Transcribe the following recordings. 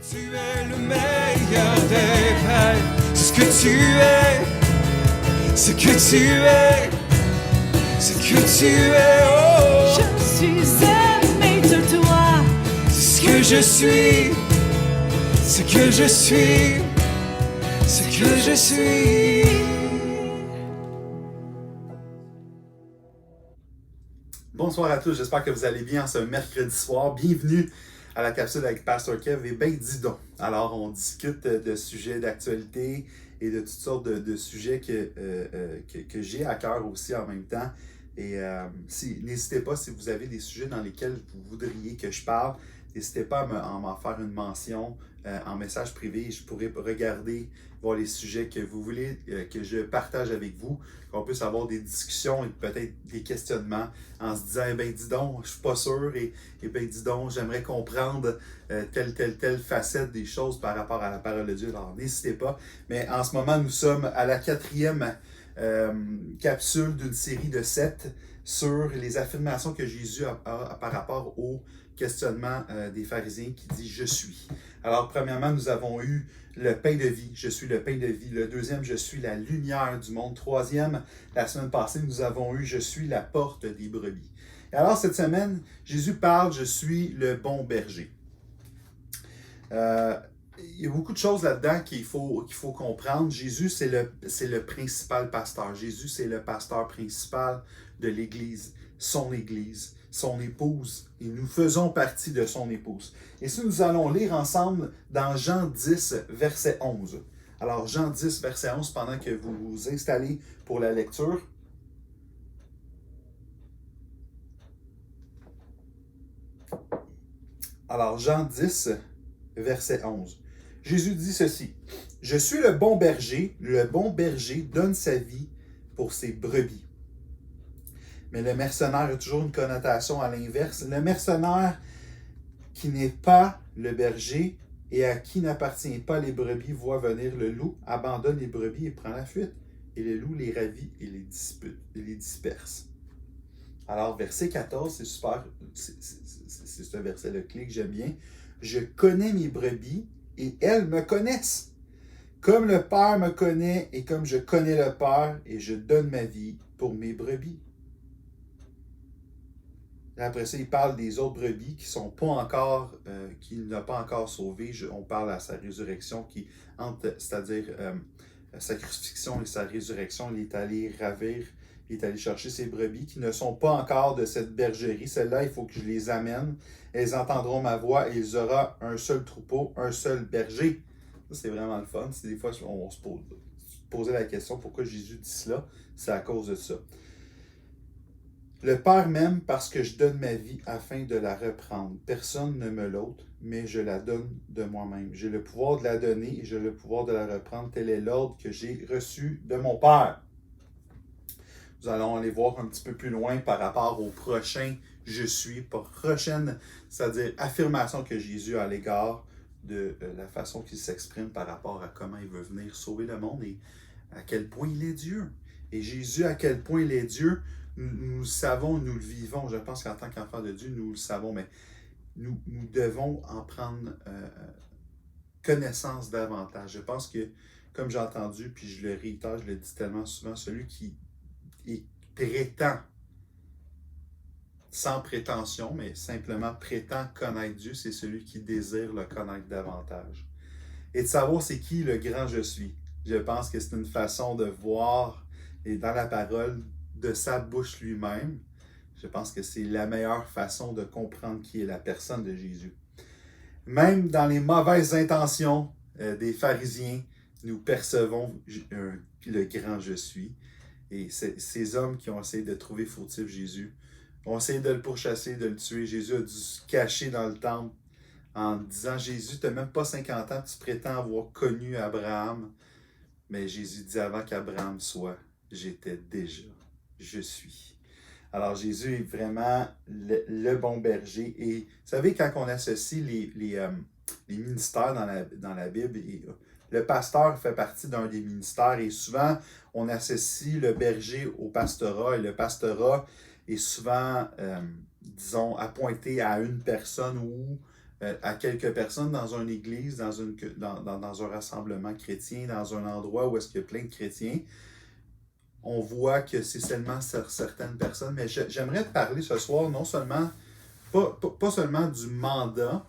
Tu es le meilleur des pères, c'est ce que tu es, ce que tu es, ce que tu es, oh. Je suis aimé de toi. C'est ce que je suis, ce que je suis, ce que je suis. Bonsoir à tous, j'espère que vous allez bien ce mercredi soir. Bienvenue à la capsule avec Pasteur Kev et ben dis donc. Alors on discute de sujets d'actualité et de toutes sortes de sujets que j'ai à cœur aussi en même temps. Et n'hésitez pas si vous avez des sujets dans lesquels vous voudriez que je parle, n'hésitez pas à m'en faire une mention en message privé. Je pourrais regarder, voir les sujets que vous voulez que je partage avec vous, qu'on puisse avoir des discussions et peut-être des questionnements en se disant, eh ben dis donc, je suis pas sûr et ben dis donc, j'aimerais comprendre telle facette des choses par rapport à la parole de Dieu. Alors n'hésitez pas. Mais en ce moment, nous sommes à la 4e capsule d'une série de 7 sur les affirmations que Jésus a par rapport au questionnement des pharisiens qui dit « Je suis ». Alors, premièrement, nous avons eu le pain de vie, « Je suis le pain de vie ». Le deuxième, « Je suis la lumière du monde ». Troisième, la semaine passée, nous avons eu « Je suis la porte des brebis ». Et alors, cette semaine, Jésus parle « Je suis le bon berger ». Il y a beaucoup de choses là-dedans qu'il faut comprendre. Jésus, c'est le principal pasteur. Jésus, c'est le pasteur principal de l'Église, son épouse. Et nous faisons partie de son épouse. Et si nous allons lire ensemble dans Jean 10, verset 11. Alors, Jean 10, verset 11, pendant que vous vous installez pour la lecture. Alors, Jean 10, verset 11. Jésus dit ceci, « Je suis le bon berger donne sa vie pour ses brebis. » Mais le mercenaire a toujours une connotation à l'inverse. Le mercenaire qui n'est pas le berger et à qui n'appartient pas les brebis voit venir le loup, abandonne les brebis et prend la fuite. Et le loup les ravit et les disperse. Alors, verset 14, c'est super, c'est ce verset-là clé que j'aime bien. « Je connais mes brebis et elles me connaissent. Comme le Père me connaît et comme je connais le Père et je donne ma vie pour mes brebis. » Après ça, il parle des autres brebis qui sont pas encore, qu'il n'a pas encore sauvées. On parle à sa résurrection, c'est-à-dire sa crucifixion et sa résurrection. Il est allé ravir, il est allé chercher ces brebis qui ne sont pas encore de cette bergerie. Celles-là, il faut que je les amène. Elles entendront ma voix et ils auront un seul troupeau, un seul berger. Ça, c'est vraiment le fun. Des fois, on se posait la question pourquoi Jésus dit cela. C'est à cause de ça. Le Père m'aime parce que je donne ma vie afin de la reprendre. Personne ne me l'ôte, mais je la donne de moi-même. J'ai le pouvoir de la donner et j'ai le pouvoir de la reprendre. Tel est l'ordre que j'ai reçu de mon Père. Nous allons aller voir un petit peu plus loin par rapport au prochain « je suis », prochaine, c'est-à-dire affirmation que Jésus a à l'égard de la façon qu'il s'exprime par rapport à comment il veut venir sauver le monde et à quel point il est Dieu. Et Jésus, à quel point il est Dieu, nous le savons, nous le vivons. Je pense qu'en tant qu'enfant de Dieu, nous le savons, mais nous devons en prendre connaissance davantage. Je pense que, comme j'ai entendu, puis je le réitère, je le dis tellement souvent, celui qui prétend, sans prétention, mais simplement prétend connaître Dieu, c'est celui qui désire le connaître davantage. Et de savoir c'est qui le grand je suis. Je pense que c'est une façon de voir, et dans la parole, de sa bouche lui-même. Je pense que c'est la meilleure façon de comprendre qui est la personne de Jésus. Même dans les mauvaises intentions des pharisiens, nous percevons le grand je suis. Et ces hommes qui ont essayé de trouver fautif Jésus, ont essayé de le pourchasser, de le tuer. Jésus a dû se cacher dans le temple en disant, Jésus, tu n'as même pas 50 ans, tu prétends avoir connu Abraham. Mais Jésus dit, avant qu'Abraham soit, j'étais déjà. Je suis. Alors, Jésus est vraiment le bon berger. Et vous savez, quand on associe les ministères dans la Bible, le pasteur fait partie d'un des ministères et souvent, on associe le berger au pastorat et le pastorat est souvent, disons, appointé à une personne ou à quelques personnes dans une église, dans un rassemblement chrétien, dans un endroit où est-ce qu'il y a plein de chrétiens, on voit que c'est seulement certaines personnes. Mais j'aimerais te parler ce soir non seulement, pas seulement du mandat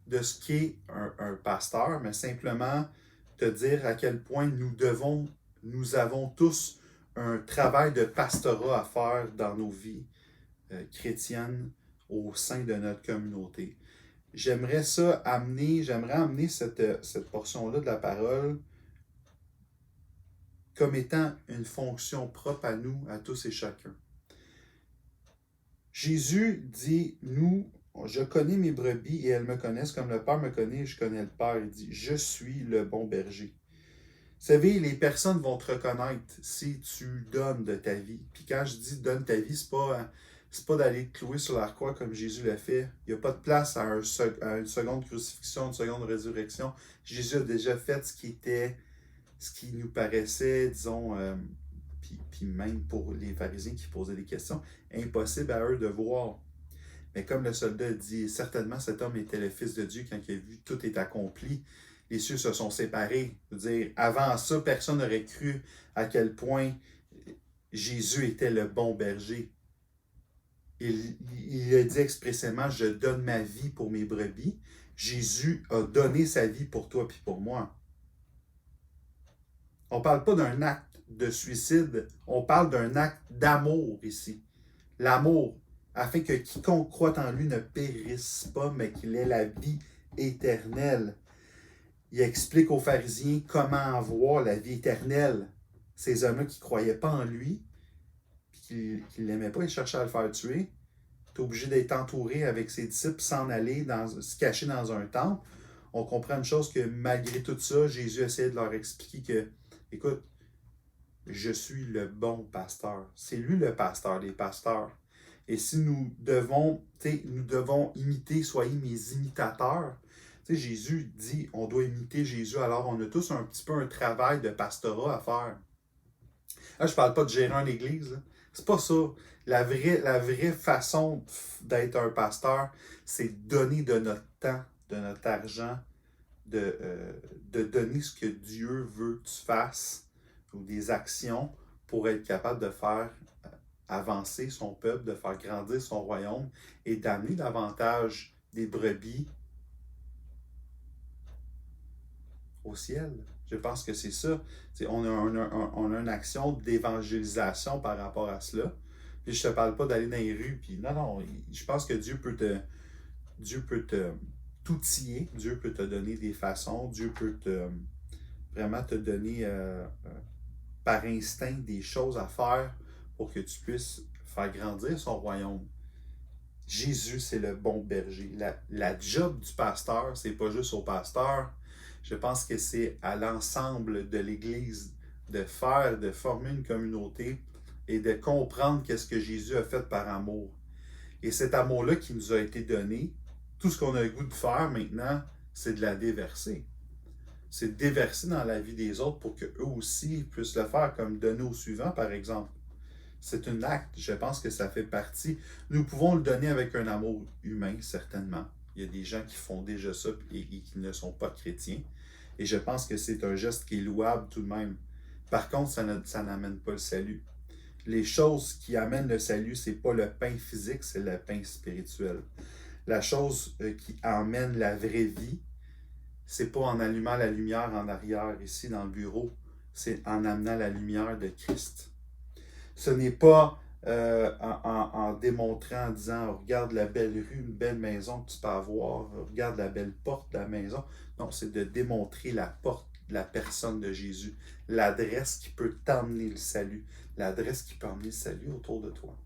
de ce qu'est un pasteur, mais simplement te dire à quel point nous avons tous un travail de pastorat à faire dans nos vies chrétiennes au sein de notre communauté. J'aimerais amener cette portion-là de la parole comme étant une fonction propre à nous, à tous et chacun. Jésus dit, je connais mes brebis et elles me connaissent comme le Père me connaît et je connais le Père. Il dit, je suis le bon berger. Vous savez, les personnes vont te reconnaître si tu donnes de ta vie. Puis quand je dis donne ta vie, c'est pas d'aller te clouer sur la croix comme Jésus l'a fait. Il n'y a pas de place à une seconde crucifixion, une seconde résurrection. Jésus a déjà fait ce qui nous paraissait, disons, puis même pour les pharisiens qui posaient des questions, impossible à eux de voir. Mais comme le soldat dit, certainement cet homme était le Fils de Dieu quand il a vu tout est accompli. Les cieux se sont séparés. Je veux dire, avant ça, personne n'aurait cru à quel point Jésus était le bon berger. Il a dit expressément, je donne ma vie pour mes brebis. Jésus a donné sa vie pour toi et pour moi. On ne parle pas d'un acte de suicide, on parle d'un acte d'amour ici. L'amour, afin que quiconque croit en lui ne périsse pas, mais qu'il ait la vie éternelle. Il explique aux pharisiens comment avoir la vie éternelle. Ces hommes-là qui ne croyaient pas en lui, puis qui ne l'aimaient pas, ils cherchaient à le faire tuer. Tu es obligé d'être entouré avec ses disciples, s'en aller, se cacher dans un temple. On comprend une chose que malgré tout ça, Jésus essayait de leur expliquer que, écoute, je suis le bon pasteur. C'est lui le pasteur des pasteurs. Et si nous devons imiter, soyez mes imitateurs. Jésus dit, on doit imiter Jésus, alors on a tous un petit peu un travail de pastorat à faire. Là, je ne parle pas de gérer une église. C'est pas ça. La vraie façon d'être un pasteur, c'est donner de notre temps, de notre argent, de donner ce que Dieu veut que tu fasses, ou des actions pour être capable de faire avancer son peuple, de faire grandir son royaume et d'amener davantage des brebis au ciel. Je pense que c'est ça. On a une action d'évangélisation par rapport à cela. Puis je ne te parle pas d'aller dans les rues. Puis non, je pense que Dieu peut t'outiller, Dieu peut te donner des façons, Dieu peut vraiment te donner par instinct des choses à faire pour que tu puisses faire grandir son royaume. Jésus, c'est le bon berger. La job du pasteur, c'est pas juste au pasteur. Je pense que c'est à l'ensemble de l'Église de former une communauté et de comprendre qu'est-ce que Jésus a fait par amour. Et cet amour-là qui nous a été donné, tout ce qu'on a le goût de faire maintenant, c'est de la déverser. C'est de déverser dans la vie des autres pour qu'eux aussi puissent le faire, comme donner au suivant, par exemple. C'est un acte, je pense que ça fait partie. Nous pouvons le donner avec un amour humain, certainement. Il y a des gens qui font déjà ça et qui ne sont pas chrétiens. Et je pense que c'est un geste qui est louable tout de même. Par contre, ça n'amène pas le salut. Les choses qui amènent le salut, ce n'est pas le pain physique, c'est le pain spirituel. La chose qui amène la vraie vie, c'est pas en allumant la lumière en arrière, ici dans le bureau, c'est en amenant la lumière de Christ. Ce n'est pas en démontrant, en disant « Regarde la belle rue, une belle maison que tu peux avoir, regarde la belle porte de la maison ». Non, c'est de démontrer la porte, la personne de Jésus, l'adresse qui peut t'emmener le salut, l'adresse qui peut emmener le salut autour de toi.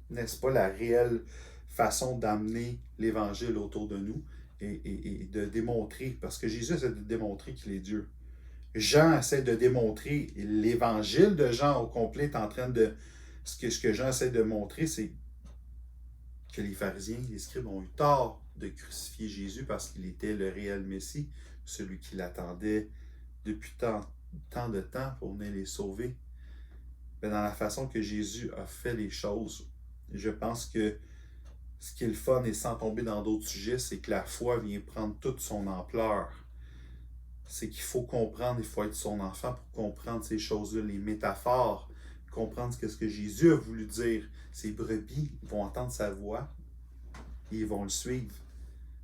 N'est-ce pas la réelle façon d'amener l'Évangile autour de nous et de démontrer, parce que Jésus essaie de démontrer qu'il est Dieu. Jean essaie de démontrer, l'Évangile de Jean au complet est en train de... Ce que Jean essaie de montrer, c'est que les pharisiens, les scribes ont eu tort de crucifier Jésus parce qu'il était le réel Messie, celui qui l'attendait depuis tant de temps pour venir les sauver. Mais dans la façon que Jésus a fait les choses, je pense que ce qui est le fun, et sans tomber dans d'autres sujets, c'est que la foi vient prendre toute son ampleur. C'est qu'il faut comprendre, il faut être son enfant pour comprendre ces choses-là, les métaphores, comprendre ce que Jésus a voulu dire. Ces brebis vont entendre sa voix et ils vont le suivre.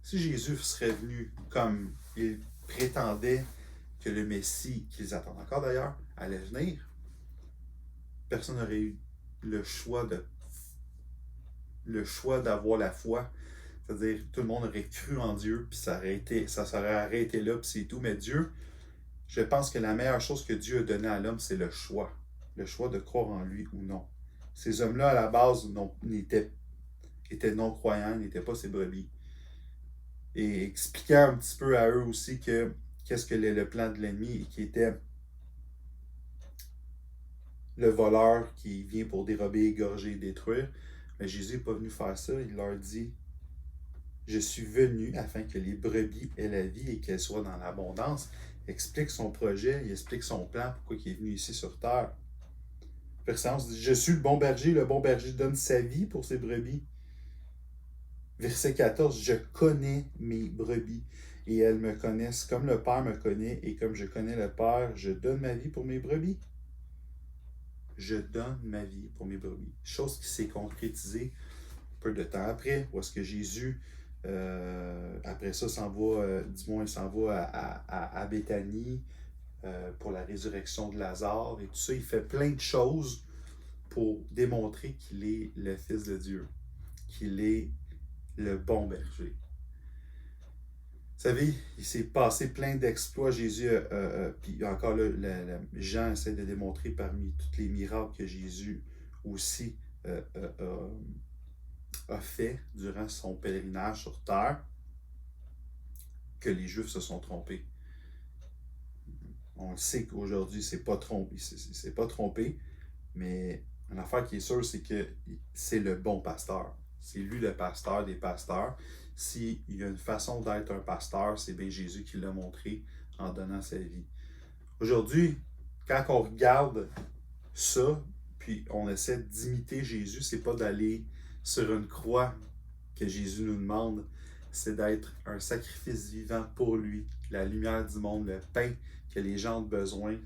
Si Jésus serait venu comme il prétendait que le Messie, qu'ils attendent encore d'ailleurs, allait venir, personne n'aurait eu le choix d'avoir la foi. C'est-à-dire, tout le monde aurait cru en Dieu, puis ça serait arrêté là, puis c'est tout. Mais Dieu, je pense que la meilleure chose que Dieu a donnée à l'homme, c'est le choix. Le choix de croire en lui ou non. Ces hommes-là, à la base, étaient non-croyants, n'étaient pas ses brebis. Et expliquer un petit peu à eux aussi qu'est-ce que le plan de l'ennemi, qui était le voleur qui vient pour dérober, égorger et détruire. Mais Jésus n'est pas venu faire ça. Il leur dit, je suis venu afin que les brebis aient la vie et qu'elles soient dans l'abondance. Il explique son projet, il explique son plan, pourquoi il est venu ici sur terre. Verset 11 dit, je suis le bon berger donne sa vie pour ses brebis. Verset 14, je connais mes brebis et elles me connaissent comme le Père me connaît et comme je connais le Père, je donne ma vie pour mes brebis. Je donne ma vie pour mes brebis. Chose qui s'est concrétisée peu de temps après, où est-ce que Jésus, après ça, s'en va à Béthanie pour la résurrection de Lazare et tout ça. Il fait plein de choses pour démontrer qu'il est le Fils de Dieu, qu'il est le bon berger. Vous savez, il s'est passé plein d'exploits. Jésus, puis encore là, Jean essaie de démontrer parmi tous les miracles que Jésus aussi a fait durant son pèlerinage sur terre, que les Juifs se sont trompés. On le sait qu'aujourd'hui, c'est pas trompé, mais une affaire qui est sûre, c'est que c'est le bon pasteur. C'est lui le pasteur des pasteurs. S'il y a une façon d'être un pasteur, c'est bien Jésus qui l'a montré en donnant sa vie. Aujourd'hui, quand on regarde ça, puis on essaie d'imiter Jésus, c'est pas d'aller sur une croix que Jésus nous demande, c'est d'être un sacrifice vivant pour lui, la lumière du monde, le pain que les gens ont besoin,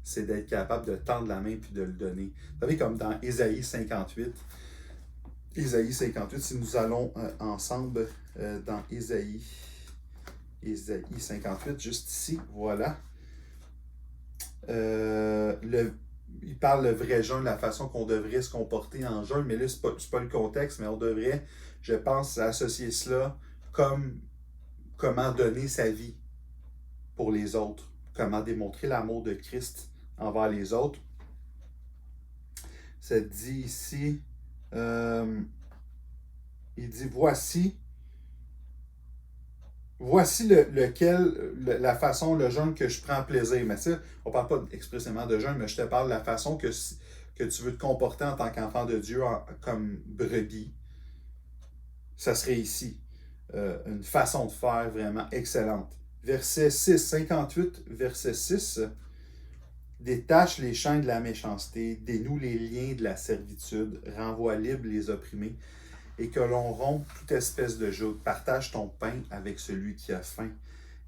c'est d'être capable de tendre la main puis de le donner. Vous savez, comme dans Ésaïe 58, si nous allons ensemble dans Ésaïe 58, juste ici, voilà. Il parle le vrai jeûne, la façon qu'on devrait se comporter en jeûne, mais là, c'est pas le contexte, mais on devrait, je pense, associer cela comme comment donner sa vie pour les autres, comment démontrer l'amour de Christ envers les autres. Ça dit ici, il dit, voici la façon, le jeûne que je prends plaisir. Mais ça, on ne parle pas expressément de jeûne, mais je te parle de la façon que tu veux te comporter en tant qu'enfant de Dieu, comme brebis. Ça serait ici. Une façon de faire vraiment excellente. Verset 6, 58, verset 6. Détache les chaînes de la méchanceté, dénoue les liens de la servitude, renvoie libre les opprimés, et que l'on rompe toute espèce de joug. Partage ton pain avec celui qui a faim.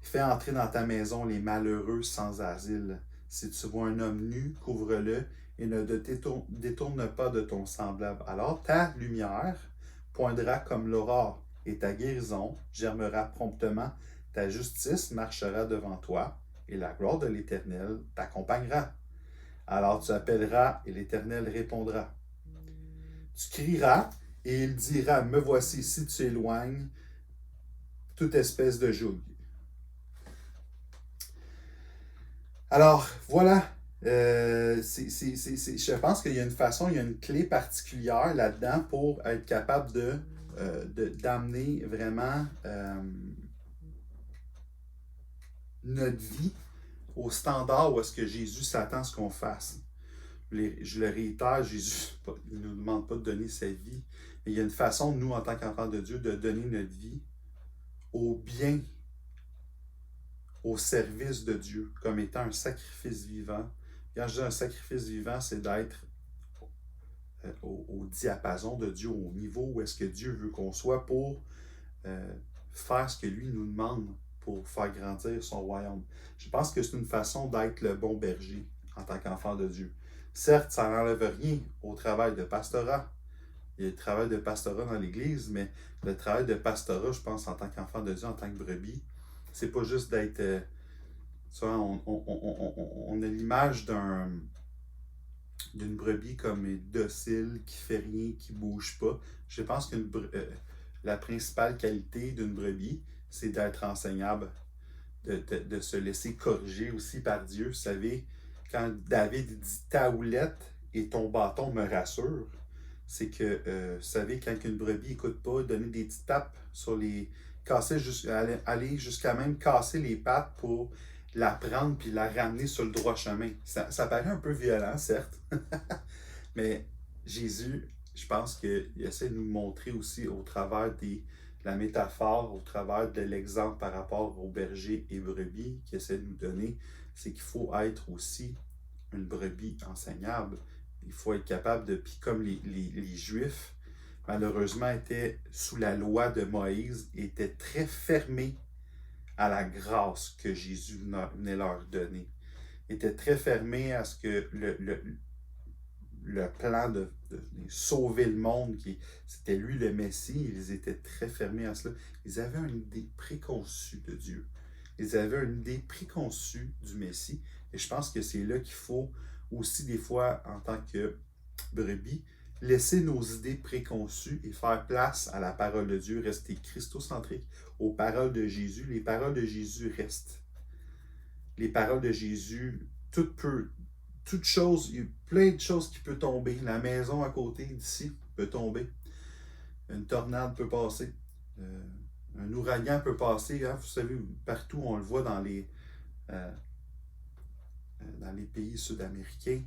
Fais entrer dans ta maison les malheureux sans asile. Si tu vois un homme nu, couvre-le et ne te détourne pas de ton semblable. Alors ta lumière poindra comme l'aurore et ta guérison germera promptement. Ta justice marchera devant toi et la gloire de l'Éternel t'accompagnera. Alors tu appelleras et l'Éternel répondra. Tu crieras et il dira, me voici si tu éloignes toute espèce de joug. Alors, voilà. Je pense qu'il y a une façon, il y a une clé particulière là-dedans pour être capable d'amener vraiment notre vie au standard où est-ce que Jésus s'attend à ce qu'on fasse. Je le réitère, Jésus ne nous demande pas de donner sa vie, mais il y a une façon, nous, en tant qu'enfants de Dieu, de donner notre vie au bien, au service de Dieu, comme étant un sacrifice vivant. Quand je dis un sacrifice vivant, c'est d'être au diapason de Dieu, au niveau où est-ce que Dieu veut qu'on soit pour faire ce que lui nous demande pour faire grandir son royaume. Je pense que c'est une façon d'être le bon berger en tant qu'enfant de Dieu. Certes, ça n'enlève rien au travail de pastorat. Il y a le travail de pastorat dans l'Église, mais le travail de pastorat, je pense, en tant qu'enfant de Dieu, en tant que brebis, c'est pas juste d'être... on a l'image d'une brebis comme docile, qui fait rien, qui bouge pas. Je pense que la principale qualité d'une brebis, c'est d'être enseignable, de se laisser corriger aussi par Dieu. Vous savez, quand David dit « ta houlette et ton bâton me rassurent », c'est que, vous savez, quand une brebis n'écoute pas, donner des petites tapes sur les... aller jusqu'à même casser les pattes pour la prendre puis la ramener sur le droit chemin. Ça paraît un peu violent, certes, mais Jésus, je pense qu'il essaie de nous montrer aussi au travers de la métaphore, au travers de l'exemple par rapport aux bergers et brebis qu'il essaie de nous donner, c'est qu'il faut être aussi une brebis enseignable. Il faut être capable de... Puis comme les Juifs, malheureusement, étaient sous la loi de Moïse, étaient très fermés à la grâce que Jésus venait leur donner. Étaient très fermés à ce que le plan de sauver le monde, c'était lui le Messie, ils étaient très fermés à cela. Ils avaient une idée préconçue de Dieu. Ils avaient une idée préconçue du Messie. Et je pense que c'est là qu'il faut aussi des fois, en tant que brebis, laisser nos idées préconçues et faire place à la parole de Dieu, rester christocentrique aux paroles de Jésus. Les paroles de Jésus restent. Les paroles de Jésus, toute chose, il y a plein de choses qui peuvent tomber. La maison à côté d'ici peut tomber. Une tornade peut passer. Un ouragan peut passer. Hein? Vous savez, partout, on le voit dans les pays sud-américains,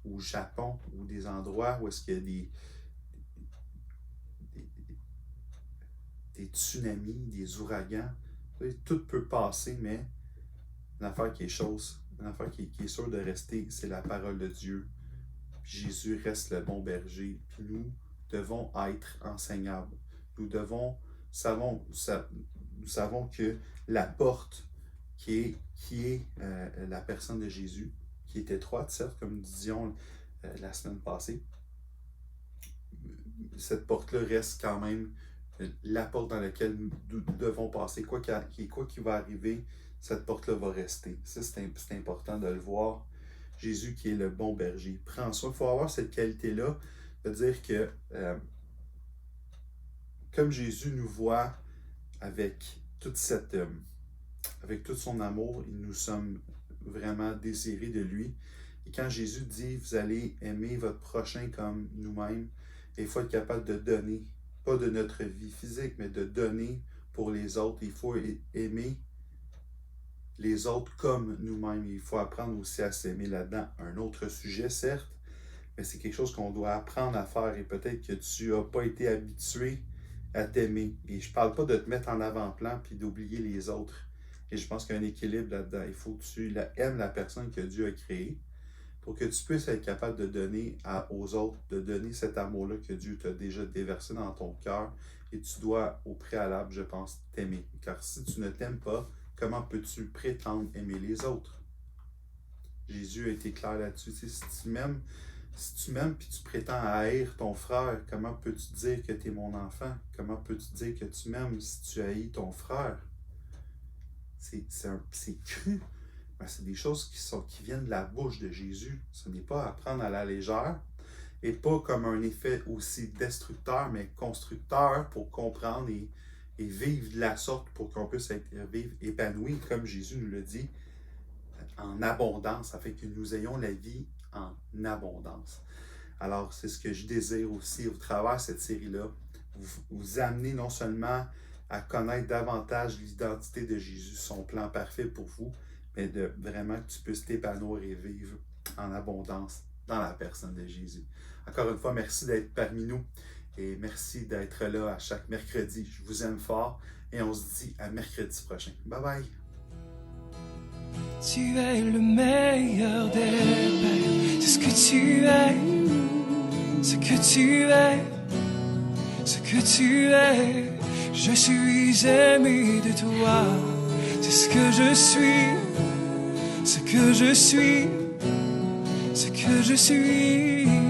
au Japon, ou des endroits où est-ce qu'il y a des tsunamis, des ouragans. Tout peut passer, mais une affaire qui est sûre de rester, c'est la parole de Dieu. Jésus reste le bon berger, puis nous devons être enseignables. Nous savons que la porte qui est la personne de Jésus, qui est étroite, certes, comme nous disions la semaine passée, cette porte-là reste quand même la porte dans laquelle nous devons passer. Quoi qu'il va arriver, cette porte-là va rester. Ça, c'est important de le voir. Jésus qui est le bon berger prend soin. Il faut avoir cette qualité-là de dire que comme Jésus nous voit avec avec tout son amour, nous sommes vraiment désirés de lui. Et quand Jésus dit, vous allez aimer votre prochain comme nous-mêmes, il faut être capable de donner, pas de notre vie physique, mais de donner pour les autres. Il faut aimer les autres comme nous-mêmes. Il faut apprendre aussi à s'aimer là-dedans. Un autre sujet, certes, mais c'est quelque chose qu'on doit apprendre à faire. Et peut-être que tu n'as pas été habitué à t'aimer. Et je ne parle pas de te mettre en avant-plan puis d'oublier les autres. Et je pense qu'il y a un équilibre là-dedans. Il faut que tu aimes la personne que Dieu a créée pour que tu puisses être capable de donner aux autres, de donner cet amour-là que Dieu t'a déjà déversé dans ton cœur. Et tu dois, au préalable, je pense, t'aimer. Car si tu ne t'aimes pas, comment peux-tu prétendre aimer les autres? Jésus a été clair là-dessus. Si tu m'aimes puis tu prétends haïr ton frère, comment peux-tu dire que tu es mon enfant? Comment peux-tu dire que tu m'aimes si tu haïs ton frère? C'est cru. Ben, c'est des choses qui viennent de la bouche de Jésus. Ce n'est pas à prendre à la légère et pas comme un effet aussi destructeur, mais constructeur pour comprendre et vivre de la sorte pour qu'on puisse vivre épanoui, comme Jésus nous le dit, en abondance, afin que nous ayons la vie en abondance. Alors, c'est ce que je désire aussi au travers de cette série-là, vous amener non seulement à connaître davantage l'identité de Jésus, son plan parfait pour vous, mais de vraiment que tu puisses t'épanouir et vivre en abondance dans la personne de Jésus. Encore une fois, merci d'être parmi nous et merci d'être là à chaque mercredi. Je vous aime fort et on se dit à mercredi prochain. Bye bye! Tu es le meilleur des pères, c'est ce que tu es. ce que tu es, ce que tu es. Je suis aimé de toi, c'est ce que je suis, ce que je suis, ce que je suis.